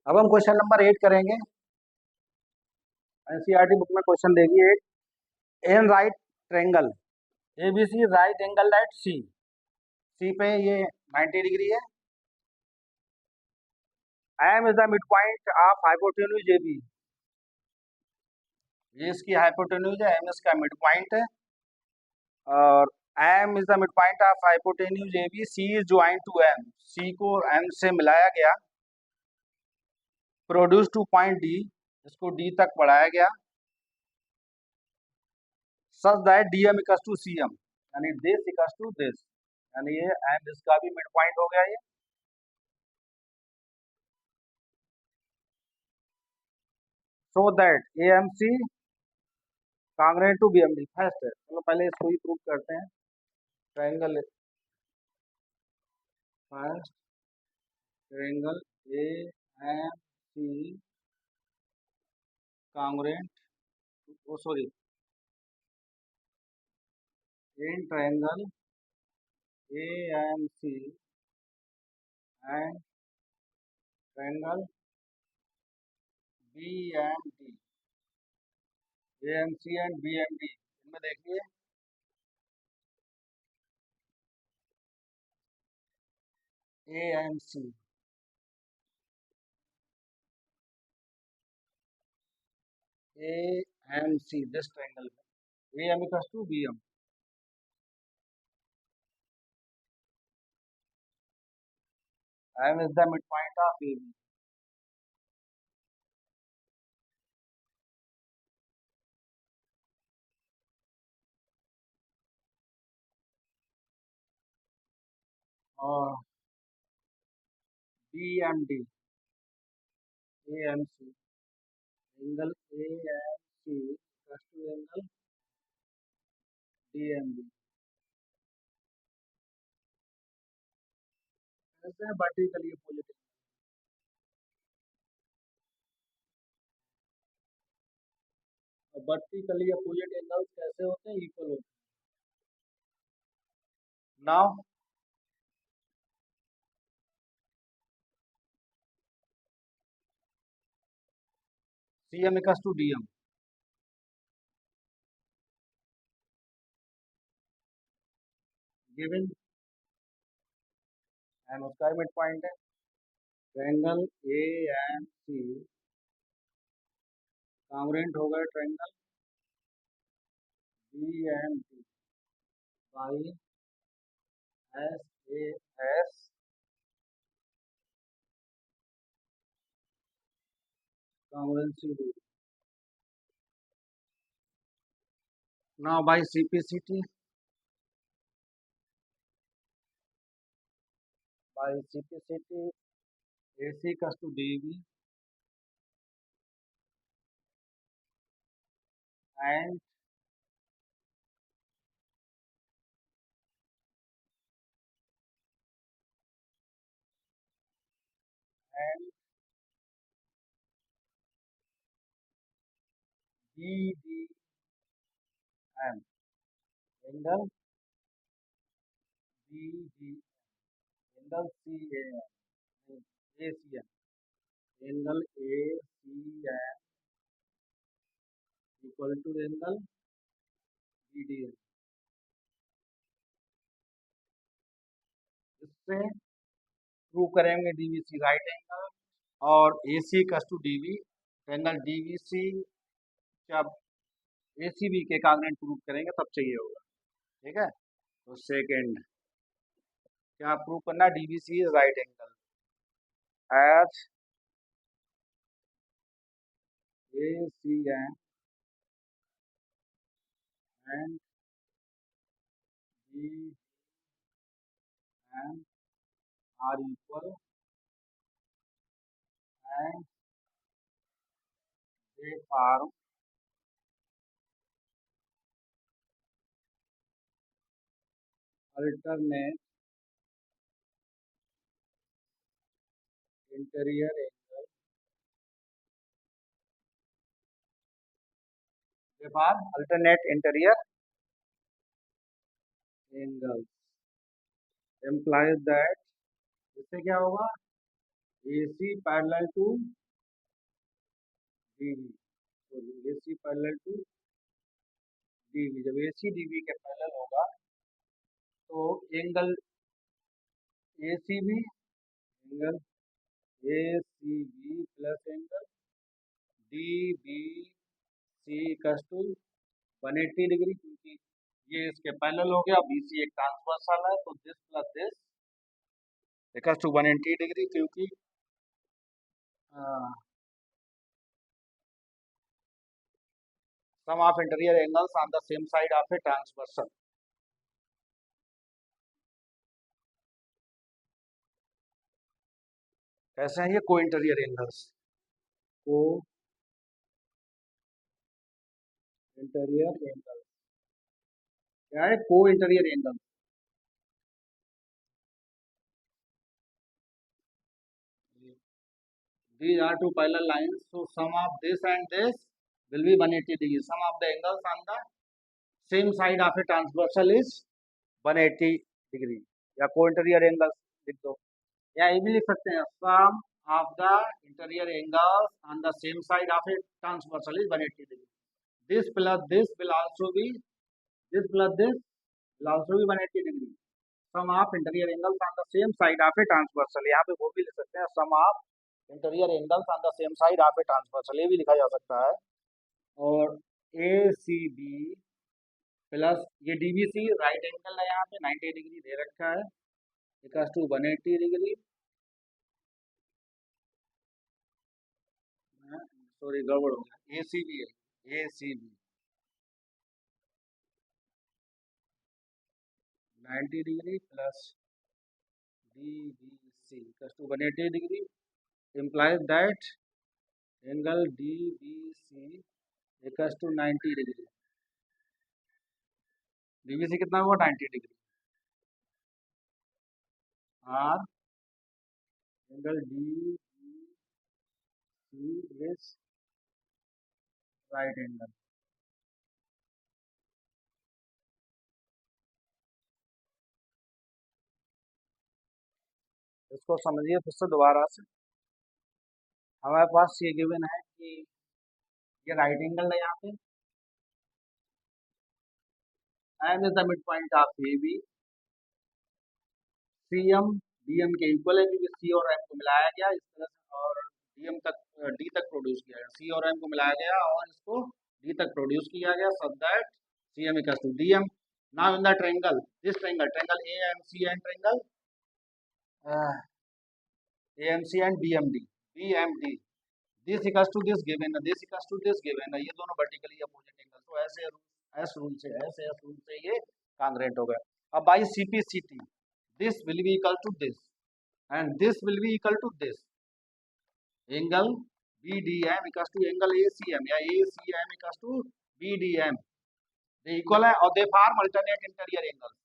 अब हम question number 8 करेंगे। एनसीईआरटी बुक में क्वेश्चन देगी 8। In right triangle ABC right angle at C. C पे ये 90 डिग्री है। M is the mid point of hypotenuse A B. ये इसकी हाइपोटेन्यूज है, एम इसका मिड पॉइंट है। और M is the mid point of hypotenuse A B. C is joint to M. C को एम से मिलाया गया। Produce to point D. इसको डी तक बढ़ाया गया। Such that D M equals to C M, यानी दिस इक्वल्स टू दिस, यानी ये एम इसका भी मिड पॉइंट हो गया ये। So that A M C congruent to B M D. First है, चलो पहले इसको ही प्रूव करते हैं। Triangle first triangle A M C congruent, oh sorry, in triangle A M C and triangle B M D. A M C and B M D, इनमें देखिए A M C A M C this triangle में A M equals to B M. M is the mid point of A B. और B M D A M C angle A M C equals to angle D M D. ऐसे है vertically opposite. Vertically opposite angles कैसे होते हैं? Equal होते हैं। Now C M equals to D M. Given M उसका mid point है। Triangle A M C congruent हो गए triangle B M D by S A S congruency rule. Now by simplicity, by simplicity A C equals to D B and and B D M angle B D angle C A M A C M angle A C M equal to angle B D M. इससे prove करेंगे DVC right angle और A C equals to D B. Angle DVC जब A C B के congruent prove करेंगे तब चाहिए होगा। ठीक है, तो सेकेंड क्या प्रूव करना? DVC is right angle as A C M and B M R equal and they form alternate interior angle। they form alternate interior angles implies that इससे क्या होगा? AC parallel to DV, sorry AC parallel to DV, जब AC DV के parallel होगा तो angle ACB, angle ACB plus angle DBC equals to 180 degree, क्योंकि ये इसके पैरेलल हो गया, BC एक ट्रांसवर्सल है, तो this plus this equals to 180 degree, क्योंकि sum of interior angles on the same side of a transversal. कैसे हैं ये co-interior angles? Co-interior angle क्या है? Co-interior angle, these are two parallel lines, so sum of this and this will be 180 degree. Sum of the angles on the same side of a transversal is 180 degree, या को interior angles लिख दो, या ये भी लिख सकते हैं sum of the interior angles on the same side of a transversal is 180 degree. This plus this will also be, this plus this will also be 180 degree. Sum of interior angles on the same side of a transversal, यहाँ पे वो भी लिख सकते हैं sum of interior angles on the same side of a transversal, ये भी लिखा जा सकता है. और ACB प्लस ये DBC राइट एंगल है, यहाँ पे 90 डिग्री दे रखा है, इक्वल्स टू 180 डिग्री. सॉरी गड़बड़ हो गया, ACB है, ACB 90 degree plus DBC equals to 180 degree, implies that angle DBC equals to 90 degree. DBC कितना हुआ? 90 डिग्री. और angle DBC is right angle. इसको समझिए फिर से दोबारा से. हमारे पास ये गिवन है कि ये राइट एंगल है, यहाँ पे M is the mid point of AB, CM DM के इक्वल है, क्योंकि C और M को मिलाया गया इस तरह से, और DM तक D तक प्रोड्यूस किया गया, C और M को मिलाया गया और इसको D तक प्रोड्यूस किया गया, सब that CM equals to DM. Now in the triangle, this triangle, triangle AMC and triangle AMC and BMD, this equals to this given, this equals to this given, ये दोनों वर्टिकली अपोजिट एंगल, तो ऐसे S rule से ये congruent हो गया. अब by CPCT, this will be equal to this and this will be equal to this, angle BDM equals to angle ACM या ACM equals to BDM, they equal है और they form alternate interior angles,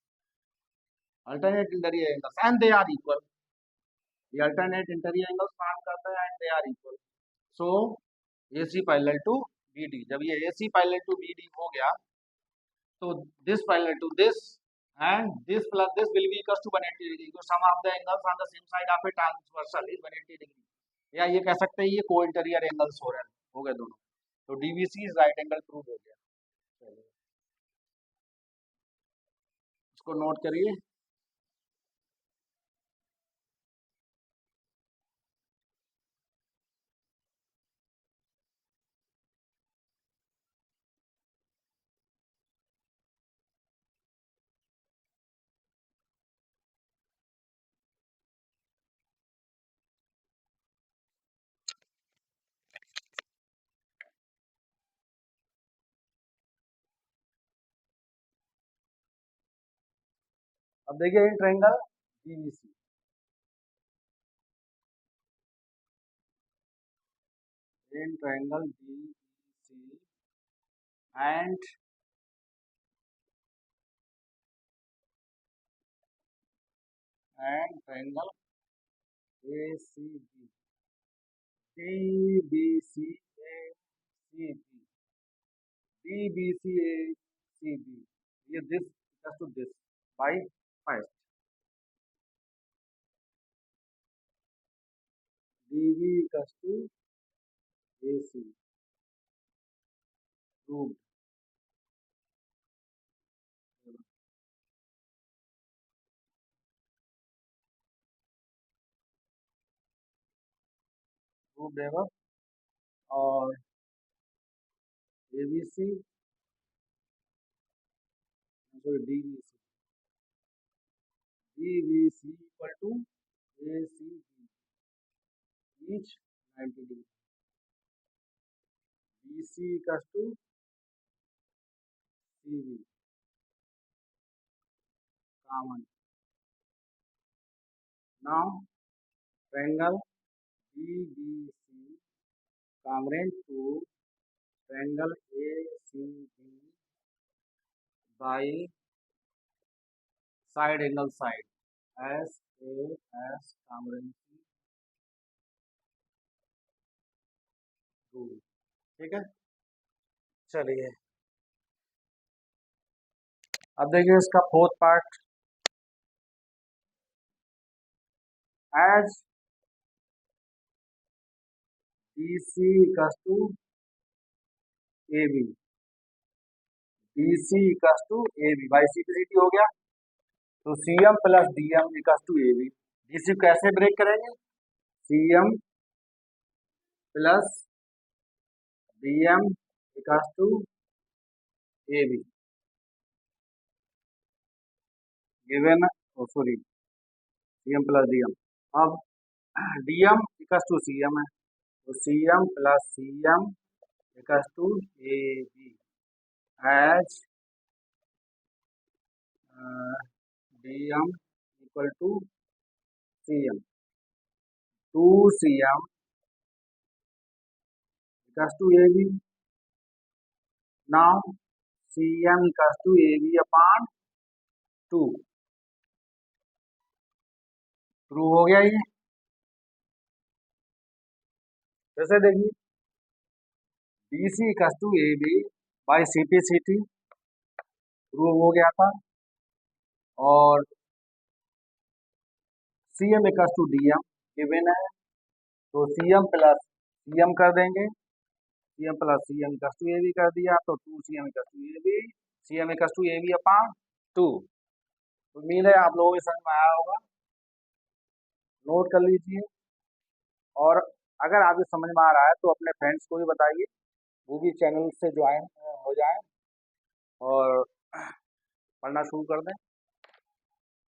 and they are equal. ये alternate interior angles form करता है and they are equal. So AC parallel to BD, जब ये AC parallel to BD हो गया तो this parallel to this and this plus this will be equal to 180 degree, तो sum of the angles on the same side of a transversal is 180 degree. या ये कह सकते हैं ये को इंटीरियर एंगल्स हो गए दोनों, तो DBC is right angle prove हो गया. चलिए इसको नोट करिए. अब देखिए in triangle DBC, in triangle DBC and triangle ACB, DBCACB, DBCACB, ये this equals to this by first, DB equals to AC, proved, proved above, और ABC, sorry, DVC equal to ACB, each 90 degree. BC equals to CB, common. Now triangle BBC congruent to triangle ACB by side angle side, SAS congruency rule. ठीक है, चलिए अब देखिए इसका fourth part. As BC equals to AB, BC equals to AB by CPCT हो गया, तो CM plus DM equals to AB। DC कैसे ब्रेक करेंगे? CM plus DM equals to AB given, sorry CM plus DM। अब DM equals to CM है, तो CM plus CM equals to AB as DM equal to CM, 2CM equals to AB. Now CM equals to AB upon 2, prove हो गया ये। जैसे देखिए BC equals to AB by CPCT prove हो गया था, और CM equals to DM given है, तो CM प्लस CM कर देंगे, CM plus CM equals to AB कर दिया, तो 2CM equals to AB, CM equals to AB upon 2। उम्मीद है आप लोगों को समझ में आया होगा, नोट कर लीजिए, और अगर आपको समझ में आ रहा है तो अपने फ्रेंड्स को भी बताइए, वो भी चैनल से ज्वाइन हो जाएं और पढ़ना शुरू कर दें।